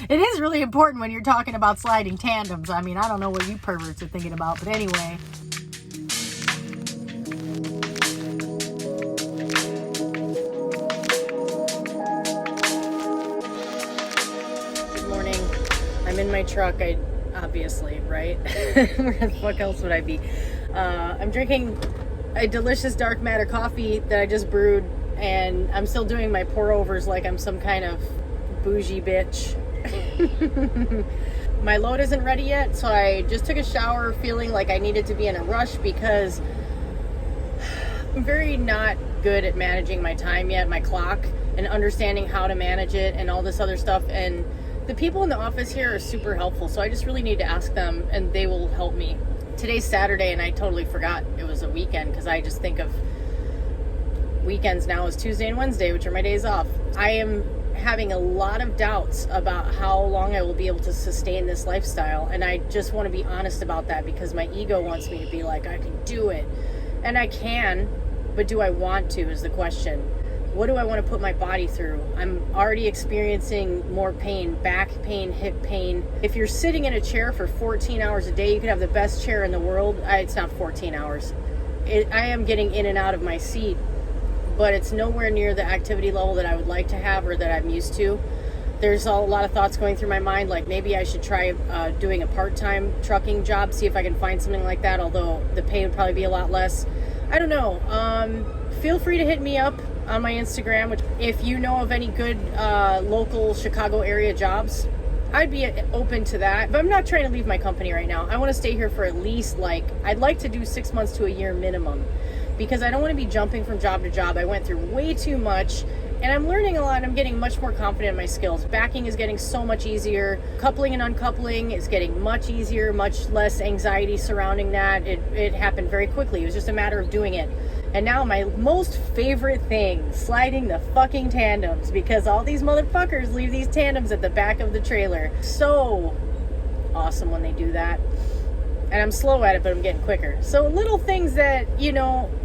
It is really important when you're talking about sliding tandems. I mean, I don't know what you perverts are thinking about, but anyway. Good morning. I'm in my truck, obviously, right? Where the fuck else would I be? I'm drinking a delicious dark matter coffee that I just brewed, and I'm still doing my pour overs like I'm some kind of bougie bitch. My load isn't ready yet, so I just took a shower feeling like I needed to be in a rush because I'm very not good at managing my time yet, my clock, and understanding how to manage it and all this other stuff. And the people in the office here are super helpful, so I just really need to ask them and they will help me. Today's Saturday and I totally forgot it was a weekend because I just think of weekends now as Tuesday and Wednesday, which are my days off. I am having a lot of doubts about how long I will be able to sustain this lifestyle, and I just want to be honest about that because my ego wants me to be like, I can do it, and I can, but do I want to is the question. What do I want to put my body through? I'm already experiencing more pain, back pain, hip pain. If you're sitting in a chair for 14 hours a day, you could have the best chair in the world. It's not 14 hours. I am getting in and out of my seat, but it's nowhere near the activity level that I would like to have or that I'm used to. There's a lot of thoughts going through my mind, like maybe I should try doing a part-time trucking job, see if I can find something like that, although the pay would probably be a lot less. I don't know. Feel free to hit me up on my Instagram, which if you know of any good local Chicago area jobs, I'd be open to that. But I'm not trying to leave my company right now. I want to stay here for at least I'd like to do 6 months to a year minimum, because I don't want to be jumping from job to job. I went through way too much, and I'm learning a lot. I'm getting much more confident in my skills. Backing is getting so much easier. Coupling and uncoupling is getting much easier, much less anxiety surrounding that. It happened very quickly. It was just a matter of doing it. And now my most favorite thing, sliding the fucking tandems, because all these motherfuckers leave these tandems at the back of the trailer. So awesome when they do that. And I'm slow at it, but I'm getting quicker. So little things that,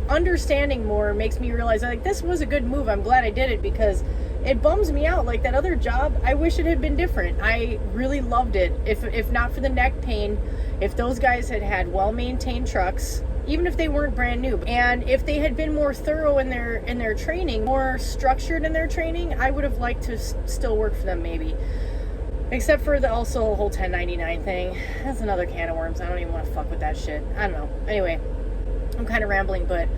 understanding more makes me realize, this was a good move. I'm glad I did it because it bums me out. Like that other job, I wish it had been different. I really loved it. If not for the neck pain, if those guys had well-maintained trucks, even if they weren't brand new, and if they had been more thorough in their training, more structured in their training, I would have liked to still work for them maybe. Except for the whole 1099 thing. That's another can of worms. I don't even want to fuck with that shit. I don't know. Anyway, I'm kind of rambling, but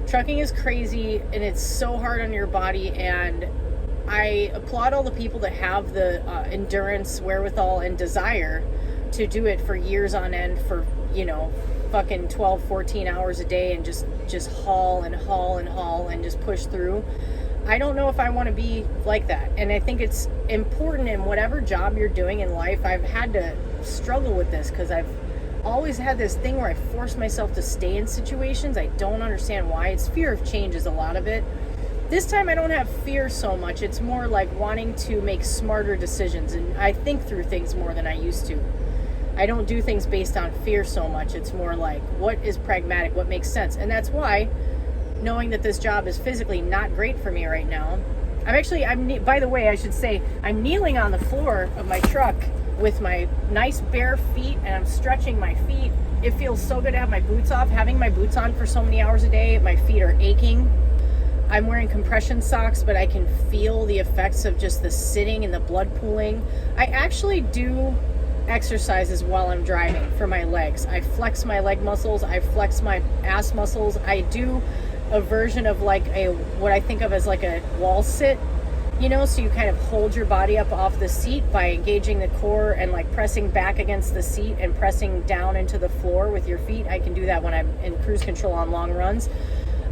trucking is crazy and it's so hard on your body, and I applaud all the people that have the endurance, wherewithal, and desire to do it for years on end for, fucking 12, 14 hours a day and just haul and haul and haul and just push through. I don't know if I want to be like that. And I think it's important in whatever job you're doing in life. I've had to struggle with this because I've always had this thing where I force myself to stay in situations. I don't understand why. It's fear of change is a lot of it. This time I don't have fear so much. It's more like wanting to make smarter decisions, and I think through things more than I used to. I don't do things based on fear so much. It's more like, what is pragmatic? What makes sense? And that's why, knowing that this job is physically not great for me right now, by the way, I should say, I'm kneeling on the floor of my truck with my nice bare feet, and I'm stretching my feet. It feels so good to have my boots off. Having my boots on for so many hours a day, my feet are aching. I'm wearing compression socks, but I can feel the effects of just the sitting and the blood pooling. I actually do exercises while I'm driving for my legs. I flex my leg muscles. I flex my ass muscles. I do a version of what I think of as like a wall sit, so you kind of hold your body up off the seat by engaging the core and pressing back against the seat and pressing down into the floor with your feet. I can do that when I'm in cruise control on long runs.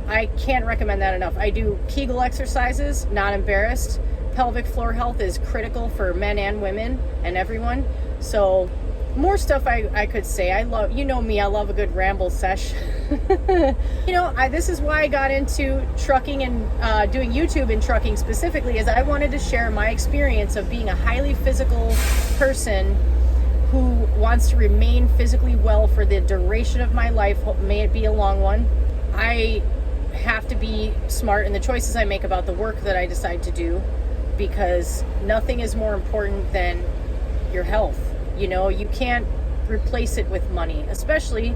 I can't recommend that enough. I do Kegel exercises, not embarrassed. Pelvic floor health is critical for men and women and everyone. So more stuff I could say. I love, me, I love a good ramble sesh. This is why I got into trucking and doing YouTube and trucking specifically, is I wanted to share my experience of being a highly physical person who wants to remain physically well for the duration of my life, may it be a long one. I have to be smart in the choices I make about the work that I decide to do. because nothing is more important than your health. You know, you can't replace it with money, especially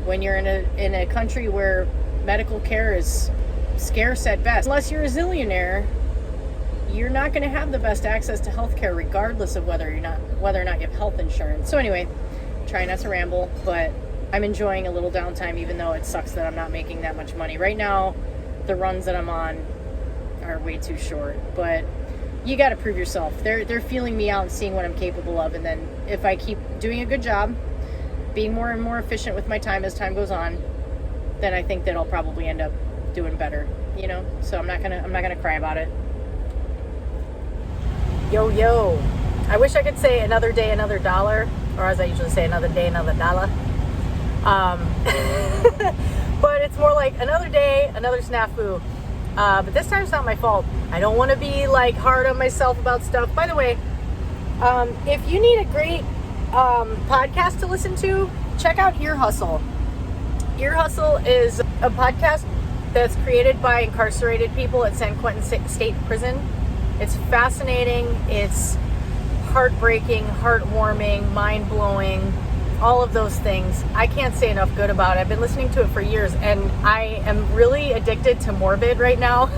when you're in a country where medical care is scarce at best. Unless you're a zillionaire, you're not going to have the best access to healthcare, regardless of whether or not you have health insurance. So anyway, try not to ramble, but I'm enjoying a little downtime, even though it sucks that I'm not making that much money right now. The runs that I'm on are way too short, but you got to prove yourself. They're feeling me out and seeing what I'm capable of, and then if I keep doing a good job, being more and more efficient with my time as time goes on, then I think that I'll probably end up doing better, you know. So I'm not gonna cry about it. Yo, I wish I could say another day, another dollar, or as I usually say, another day, another dollar. But it's more like another day, another snafu. But this time it's not my fault. I don't want to be like hard on myself about stuff. By the way, if you need a great podcast to listen to, check out Ear Hustle. Ear Hustle is a podcast that's created by incarcerated people at San Quentin State Prison. It's fascinating. It's heartbreaking, heartwarming, mind-blowing, all of those things. I can't say enough good about it. I've been listening to it for years, and I am really addicted to Morbid right now.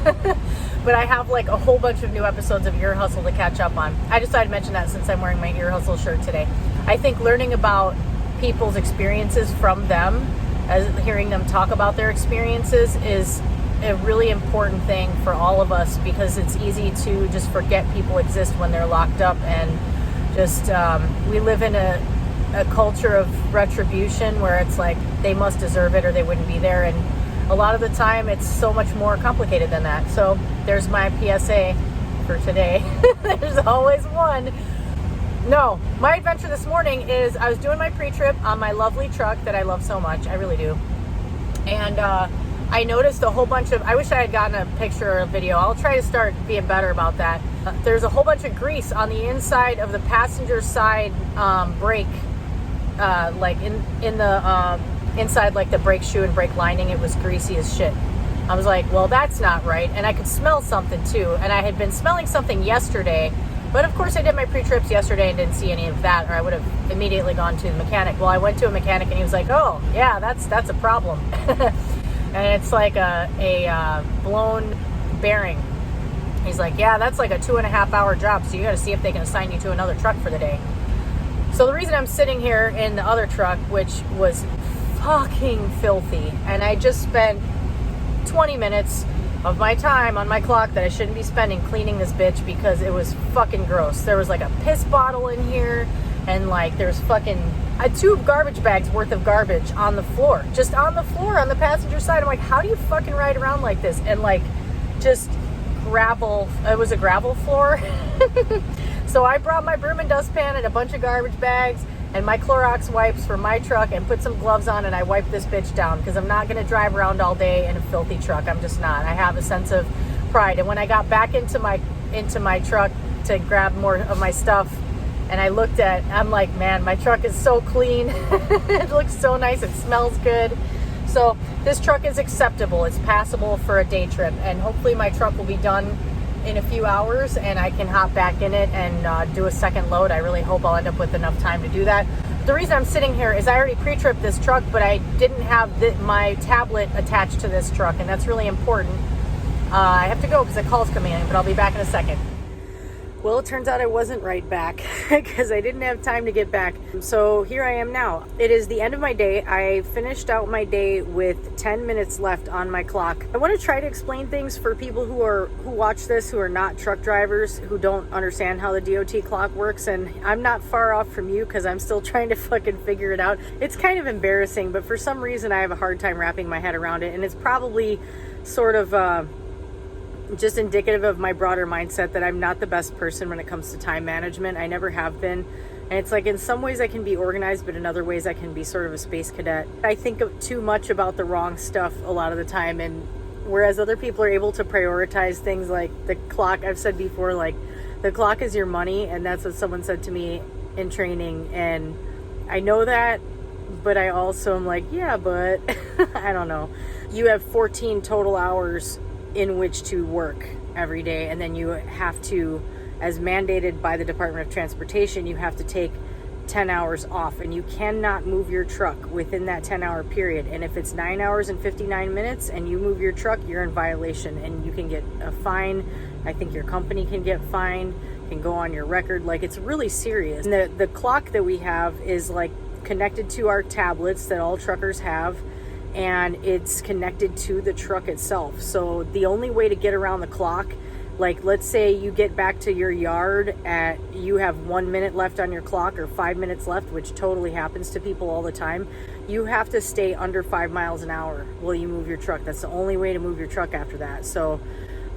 But I have like a whole bunch of new episodes of Ear Hustle to catch up on. I decided to mention that since I'm wearing my Ear Hustle shirt today. I think learning about people's experiences from them, as hearing them talk about their experiences, is a really important thing for all of us, because it's easy to just forget people exist when they're locked up, and just we live in a culture of retribution where it's like they must deserve it or they wouldn't be there, and a lot of the time it's so much more complicated than that. So there's my PSA for today. There's always one. No, my adventure this morning is I was doing my pre-trip on my lovely truck that I love so much. I really do. And I noticed a whole bunch of, I wish I had gotten a picture or a video. I'll try to start being better about that. There's a whole bunch of grease on the inside of the passenger side brake, like in the inside, like the brake shoe and brake lining. It was greasy as shit. I was like, well, that's not right. And I could smell something too. And I had been smelling something yesterday, but of course I did my pre-trips yesterday and didn't see any of that, or I would have immediately gone to the mechanic. Well, I went to a mechanic and he was like, oh yeah, that's a problem. And it's like a blown bearing. He's like, yeah, that's like a 2.5 hour job, so you got to see if they can assign you to another truck for the day. So the reason I'm sitting here in the other truck, which was fucking filthy, and I just spent 20 minutes of my time on my clock that I shouldn't be spending cleaning this bitch, because it was fucking gross. There was like a piss bottle in here, and like there's fucking 2 garbage bags worth of garbage on the floor, just on the floor on the passenger side. I'm like, how do you fucking ride around like this? And like just gravel. It was a gravel floor. So I brought my broom and dustpan and a bunch of garbage bags and my Clorox wipes for my truck and put some gloves on, and I wiped this bitch down, because I'm not going to drive around all day in a filthy truck. I'm just not. I have a sense of pride. And when I got back into my truck to grab more of my stuff, and I looked at, I'm like, man, my truck is so clean. It looks so nice. It smells good. So this truck is acceptable. It's passable for a day trip, and hopefully my truck will be done in a few hours and I can hop back in it and do a second load. I really hope I'll end up with enough time to do that. The reason I'm sitting here is I already pre-tripped this truck, but I didn't have my tablet attached to this truck, and that's really important. I have to go because a call's coming in, but I'll be back in a second. Well, it turns out I wasn't right back because I didn't have time to get back. So here I am now. It is the end of my day. I finished out my day with 10 minutes left on my clock. I want to try to explain things for people who watch this, who are not truck drivers, who don't understand how the DOT clock works. And I'm not far off from you, because I'm still trying to fucking figure it out. It's kind of embarrassing, but for some reason I have a hard time wrapping my head around it. And it's probably sort of just indicative of my broader mindset that I'm not the best person when it comes to time management. I never have been. And it's like, in some ways I can be organized, but in other ways I can be sort of a space cadet. I think too much about the wrong stuff a lot of the time, and whereas other people are able to prioritize things like the clock. I've said before, like, the clock is your money, and that's what someone said to me in training, and I know that, but I also am like, yeah, but I don't know. You have 14 total hours in which to work. every day, and then you have to, as mandated by the Department of Transportation, you have to take 10 hours off, and you cannot move your truck within that 10-hour period. And if it's 9 hours and 59 minutes and you move your truck, you're in violation, and you can get a fine. I think your company can get fined, can go on your record. Like, it's really serious. And the clock that we have is like connected to our tablets that all truckers have, and it's connected to the truck itself. So the only way to get around the clock, like, let's say you get back to your yard you have 1 minute left on your clock, or 5 minutes left, which totally happens to people all the time. You have to stay under 5 miles an hour while you move your truck. That's the only way to move your truck after that. So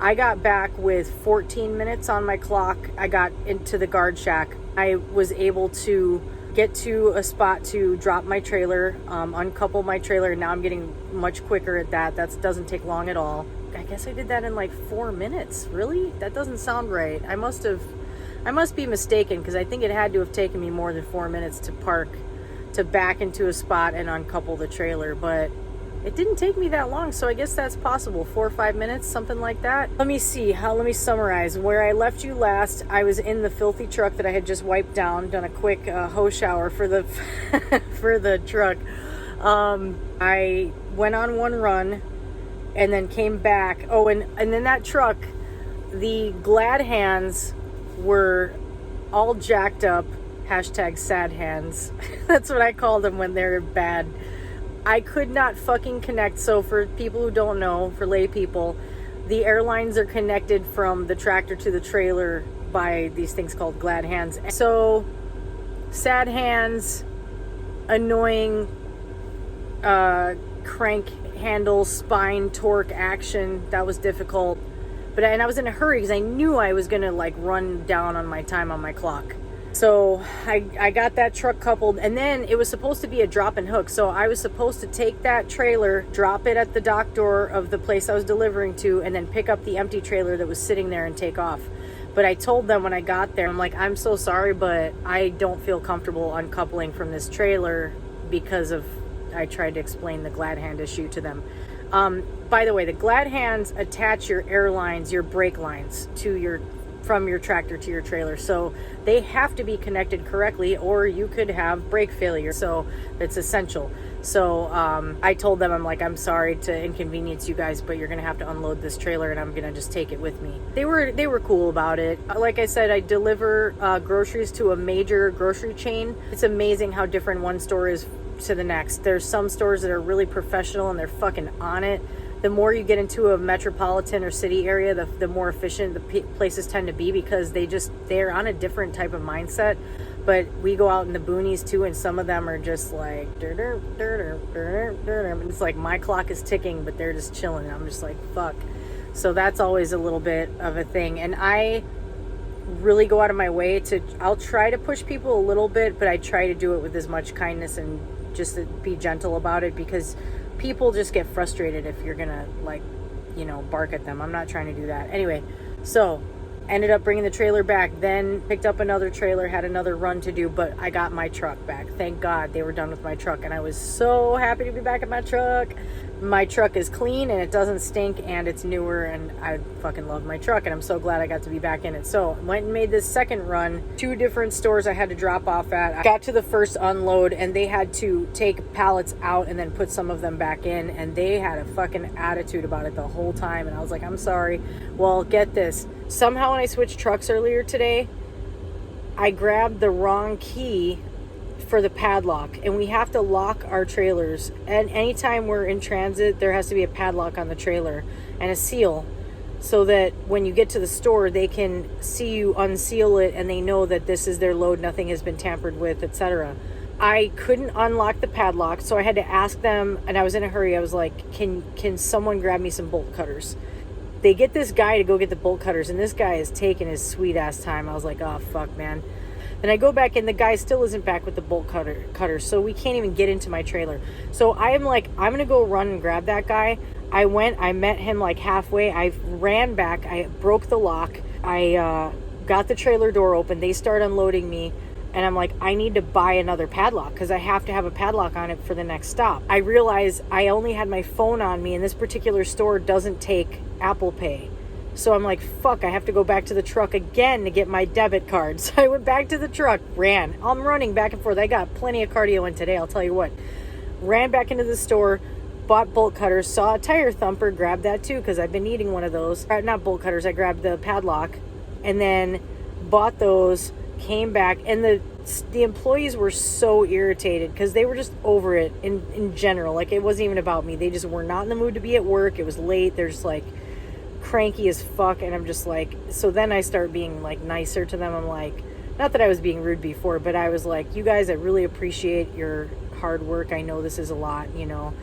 I got back with 14 minutes on my clock. I got into the guard shack. I was able to get to a spot to drop my trailer, uncouple my trailer. Now I'm getting much quicker at that. That doesn't take long at all. I guess I did that in like 4 minutes. Really? That doesn't sound right. I must be mistaken, because I think it had to have taken me more than 4 minutes to back into a spot and uncouple the trailer, but it didn't take me that long, so I guess that's possible. 4 or 5 minutes, something like that. Let me summarize. Where I left you last, I was in the filthy truck that I had just wiped down, done a quick hose shower for the for the truck. I went on one run and then came back. Oh, and then that truck, the glad hands were all jacked up. Hashtag sad hands. That's what I call them when they're bad. I could not fucking connect. So for people who don't know, for lay people, the airlines are connected from the tractor to the trailer by these things called glad hands. So sad hands, annoying crank handle, spine, torque, action. That was difficult. And I was in a hurry because I knew I was gonna like run down on my time on my clock. So I got that truck coupled, and then it was supposed to be a drop and hook. So I was supposed to take that trailer, drop it at the dock door of the place I was delivering to, and then pick up the empty trailer that was sitting there and take off. But I told them when I got there, I'm like, I'm so sorry, but I don't feel comfortable uncoupling from this trailer because of, I tried to explain the glad hand issue to them. By the way, the glad hands attach your airlines, your brake lines from your tractor to your trailer. So they have to be connected correctly, or you could have brake failure. So it's essential. So I told them, I'm like, I'm sorry to inconvenience you guys, but you're gonna have to unload this trailer and I'm gonna just take it with me. They were cool about it. Like I said, I deliver groceries to a major grocery chain. It's amazing how different one store is to the next. There's some stores that are really professional and they're fucking on it. The more you get into a metropolitan or city area, the more efficient the places tend to be, because they're on a different type of mindset. But we go out in the boonies too, and some of them are just like, it's like my clock is ticking, but they're just chilling. I'm just like, fuck. So that's always a little bit of a thing. And I really go out of my way I'll try to push people a little bit, but I try to do it with as much kindness and just to be gentle about it, because people just get frustrated if you're gonna bark at them. I'm not trying to do that. Anyway, so ended up bringing the trailer back, then picked up another trailer, had another run to do, but I got my truck back. Thank God they were done with my truck, and I was so happy to be back at my truck. My truck is clean and it doesn't stink and it's newer, and I fucking love my truck, and I'm so glad I got to be back in it. So went and made this second run. 2 different stores I had to drop off at. I got to the first unload and they had to take pallets out and then put some of them back in, and they had a fucking attitude about it the whole time, and I was like, I'm sorry. Well, get this. Somehow when I switched trucks earlier today, I grabbed the wrong key for the padlock, and we have to lock our trailers, and anytime we're in transit there has to be a padlock on the trailer and a seal, so that when you get to the store they can see you unseal it and they know that this is their load, nothing has been tampered with, etc. I couldn't unlock the padlock, so I had to ask them, and I was in a hurry. I was like, can someone grab me some bolt cutters? They get this guy to go get the bolt cutters, and this guy is taking his sweet ass time. I was like, oh fuck, man. And I go back and the guy still isn't back with the bolt cutter, so we can't even get into my trailer. So I am like, I'm gonna go run and grab that guy. I met him like halfway. I ran back, I broke the lock, I got the trailer door open, they start unloading me, and I'm like, I need to buy another padlock because I have to have a padlock on it for the next stop. I realized I only had my phone on me, and this particular store doesn't take Apple Pay. So I'm like, fuck, I have to go back to the truck again to get my debit card. So I went back to the truck, ran. I'm running back and forth. I got plenty of cardio in today, I'll tell you what. Ran back into the store, bought bolt cutters, saw a tire thumper, grabbed that too because I've been needing one of those. Not bolt cutters, I grabbed the padlock and then bought those, came back, and the employees were so irritated because they were just over it in general. Like, it wasn't even about me. They just were not in the mood to be at work. It was late. They're just like cranky as fuck, and I'm just like, so then I start being like nicer to them. I'm like, not that I was being rude before, but I was like, you guys, I really appreciate your hard work. I know this is a lot, you know,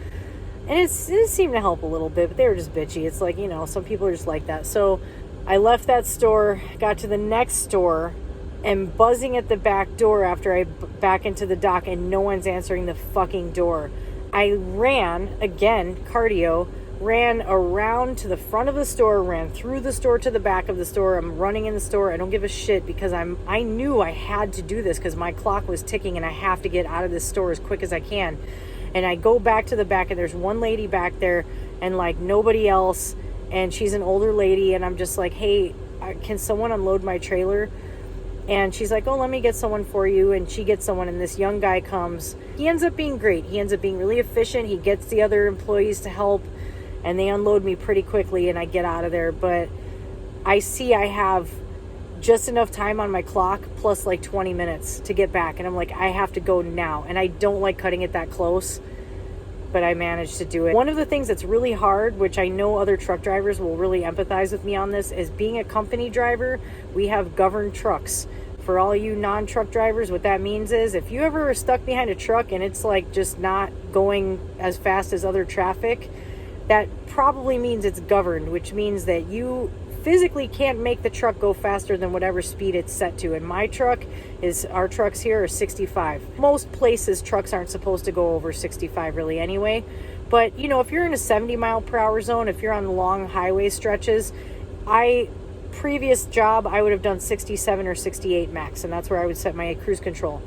and it seemed to help a little bit, but they were just bitchy. It's like, you know, some people are just like that. So I left that store, got to the next store, and buzzing at the back door after I back into the dock, and no one's answering the fucking door. I ran, again, cardio, ran around to the front of the store, ran through the store to the back of the store. I'm running in the store. I don't give a shit because I knew I had to do this because my clock was ticking and I have to get out of this store as quick as I can. And I go back to the back and there's one lady back there and like nobody else. And she's an older lady and I'm just like, hey, can someone unload my trailer? And she's like, oh, let me get someone for you. And she gets someone, and this young guy comes. He ends up being great. He ends up being really efficient. He gets the other employees to help, and they unload me pretty quickly, and I get out of there. But I see I have just enough time on my clock, plus like 20 minutes to get back. And I'm like, I have to go now. And I don't like cutting it that close, but I managed to do it. One of the things that's really hard, which I know other truck drivers will really empathize with me on this, is being a company driver, we have governed trucks. For all you non-truck drivers, what that means is if you ever are stuck behind a truck and it's like just not going as fast as other traffic, that probably means it's governed, which means that you physically can't make the truck go faster than whatever speed it's set to. And our trucks here are 65. Most places trucks aren't supposed to go over 65 really anyway. But you know, if you're in a 70 mile per hour zone, if you're on long highway stretches, previous job I would have done 67 or 68 max, and that's where I would set my cruise control.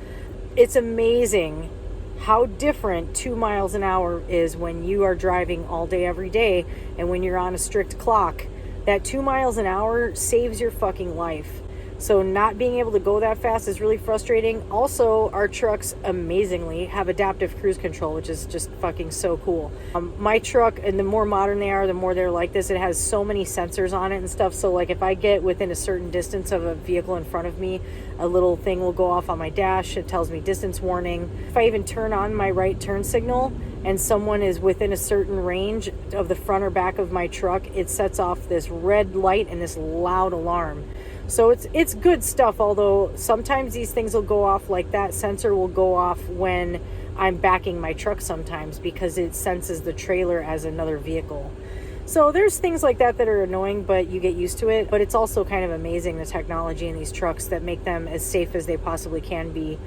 It's amazing how different 2 miles an hour is when you are driving all day every day and when you're on a strict clock. That 2 miles an hour saves your fucking life. So not being able to go that fast is really frustrating. Also, our trucks amazingly have adaptive cruise control, which is just fucking so cool. My truck, and the more modern they are, the more they're like this. It has so many sensors on it and stuff. So like if I get within a certain distance of a vehicle in front of me, a little thing will go off on my dash. It tells me distance warning. If I even turn on my right turn signal and someone is within a certain range of the front or back of my truck, it sets off this red light and this loud alarm. So it's good stuff, although sometimes these things will go off, like that sensor will go off when I'm backing my truck sometimes because it senses the trailer as another vehicle. So there's things like that that are annoying, but you get used to it. But it's also kind of amazing, the technology in these trucks that make them as safe as they possibly can be.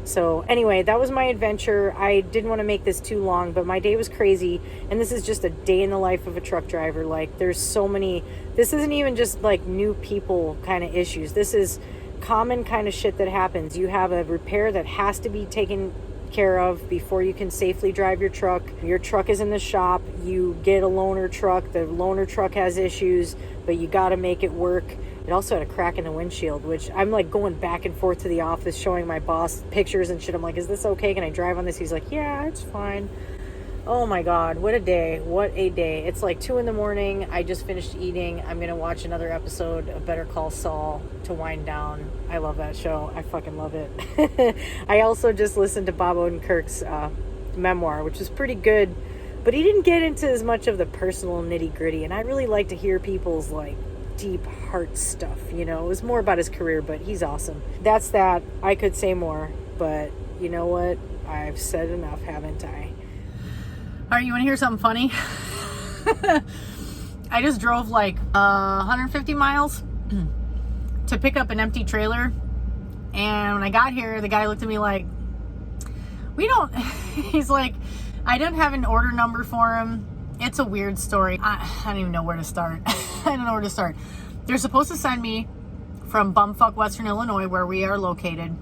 So anyway, that was my adventure. I didn't want to make this too long, but my day was crazy. And this is just a day in the life of a truck driver. Like, there's so many, this isn't even just like new people kind of issues. This is common kind of shit that happens. You have a repair that has to be taken care of before you can safely drive your truck. Your truck is in the shop. You get a loaner truck. The loaner truck has issues, but you got to make it work. It also had a crack in the windshield, which I'm like going back and forth to the office showing my boss pictures and shit. I'm like, is this okay? Can I drive on this? He's like, yeah, it's fine. Oh my God, what a day. What a day. It's like 2 a.m. I just finished eating. I'm going to watch another episode of Better Call Saul to wind down. I love that show. I fucking love it. I also just listened to Bob Odenkirk's memoir, which is pretty good, but he didn't get into as much of the personal nitty gritty. And I really like to hear people's like deep heart stuff, you know. It was more about his career, but he's awesome. That's that. I could say more, but you know what? I've said enough, haven't I? All right, you want to hear something funny? I just drove like 150 miles to pick up an empty trailer, and when I got here, the guy looked at me like, he's like, I don't have an order number for him. It's a weird story. I don't even know where to start. I don't know where to start. They're supposed to send me from bumfuck Western Illinois, where we are located,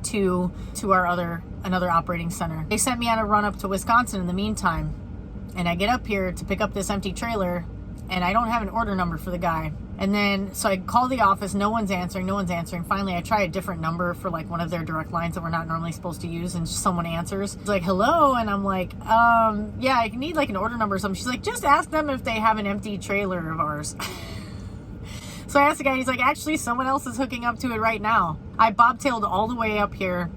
to our another operating center. They sent me on a run up to Wisconsin in the meantime. And I get up here to pick up this empty trailer, and I don't have an order number for the guy. And then, so I call the office, no one's answering. Finally, I try a different number for like one of their direct lines that we're not normally supposed to use, and someone answers. It's like, hello, and I'm like, yeah, I need like an order number or something. She's like, just ask them if they have an empty trailer of ours. So I asked the guy, he's like, actually, someone else is hooking up to it right now. I bobtailed all the way up here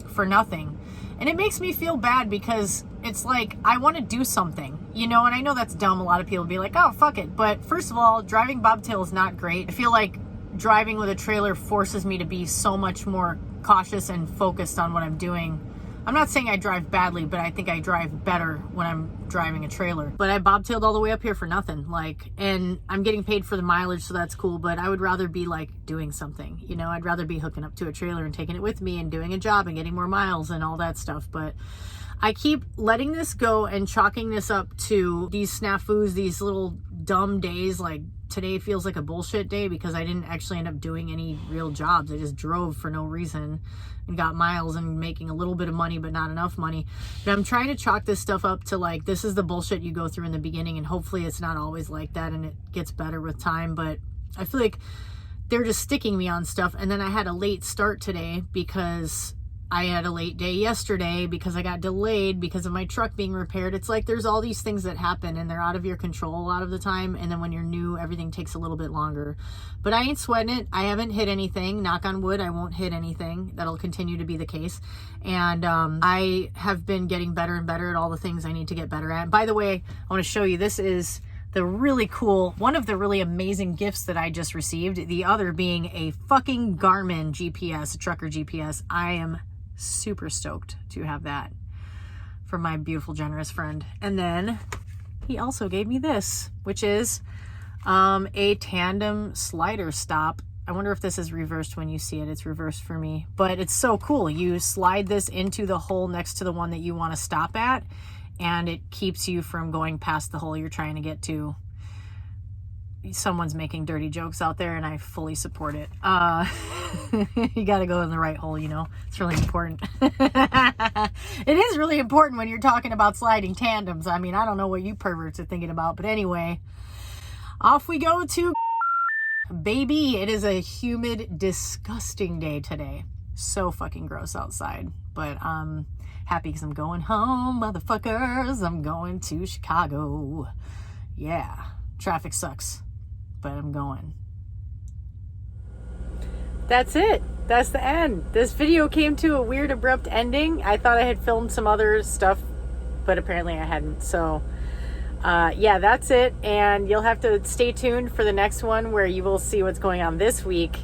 for nothing. And it makes me feel bad because it's like, I want to do something, you know, and I know that's dumb. A lot of people be like, oh, fuck it. But first of all, driving bobtail is not great. I feel like driving with a trailer forces me to be so much more cautious and focused on what I'm doing. I'm not saying I drive badly, but I think I drive better when I'm driving a trailer. But I bobtailed all the way up here for nothing. Like, and I'm getting paid for the mileage, so that's cool. But I would rather be like doing something, you know, I'd rather be hooking up to a trailer and taking it with me and doing a job and getting more miles and all that stuff. But I keep letting this go and chalking this up to these snafus, these little dumb days. Like today feels like a bullshit day because I didn't actually end up doing any real jobs. I just drove for no reason and got miles and making a little bit of money, but not enough money. But I'm trying to chalk this stuff up to like, this is the bullshit you go through in the beginning, and hopefully it's not always like that and it gets better with time. But I feel like they're just sticking me on stuff. And then I had a late start today because I had a late day yesterday because I got delayed because of my truck being repaired. It's like there's all these things that happen and they're out of your control a lot of the time. And then when you're new, everything takes a little bit longer. But I ain't sweating it. I haven't hit anything. Knock on wood, I won't hit anything. That'll continue to be the case. And I have been getting better and better at all the things I need to get better at. And by the way, I want to show you, this is the really cool, one of the really amazing gifts that I just received. The other being a fucking Garmin GPS, a trucker GPS. I am super stoked to have that from my beautiful, generous friend. And then he also gave me this, which is a tandem slider stop. I wonder if this is reversed when you see it. It's reversed for me, but it's so cool. You slide this into the hole next to the one that you want to stop at, and it keeps you from going past the hole you're trying to get to. Someone's making dirty jokes out there, and I fully support it. You got to go in the right hole, you know. It's really important. It is really important when you're talking about sliding tandems. I mean, I don't know what you perverts are thinking about, but anyway, off we go to baby. It is a humid, disgusting day today. So fucking gross outside, but I'm happy because I'm going home, motherfuckers. I'm going to Chicago. Yeah, traffic sucks, but I'm going. That's it. That's the end. This video came to a weird, abrupt ending. I thought I had filmed some other stuff, but apparently I hadn't. So, yeah, that's it. And you'll have to stay tuned for the next one where you will see what's going on this week.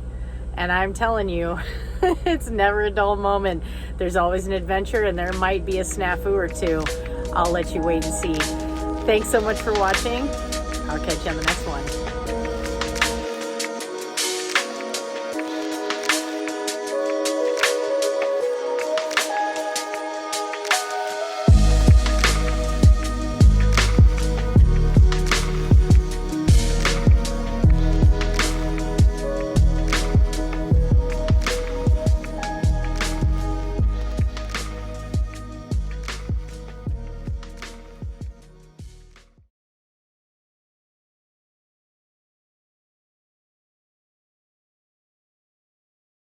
And I'm telling you, it's never a dull moment. There's always an adventure, and there might be a snafu or two. I'll let you wait and see. Thanks so much for watching. I'll catch you on the next one.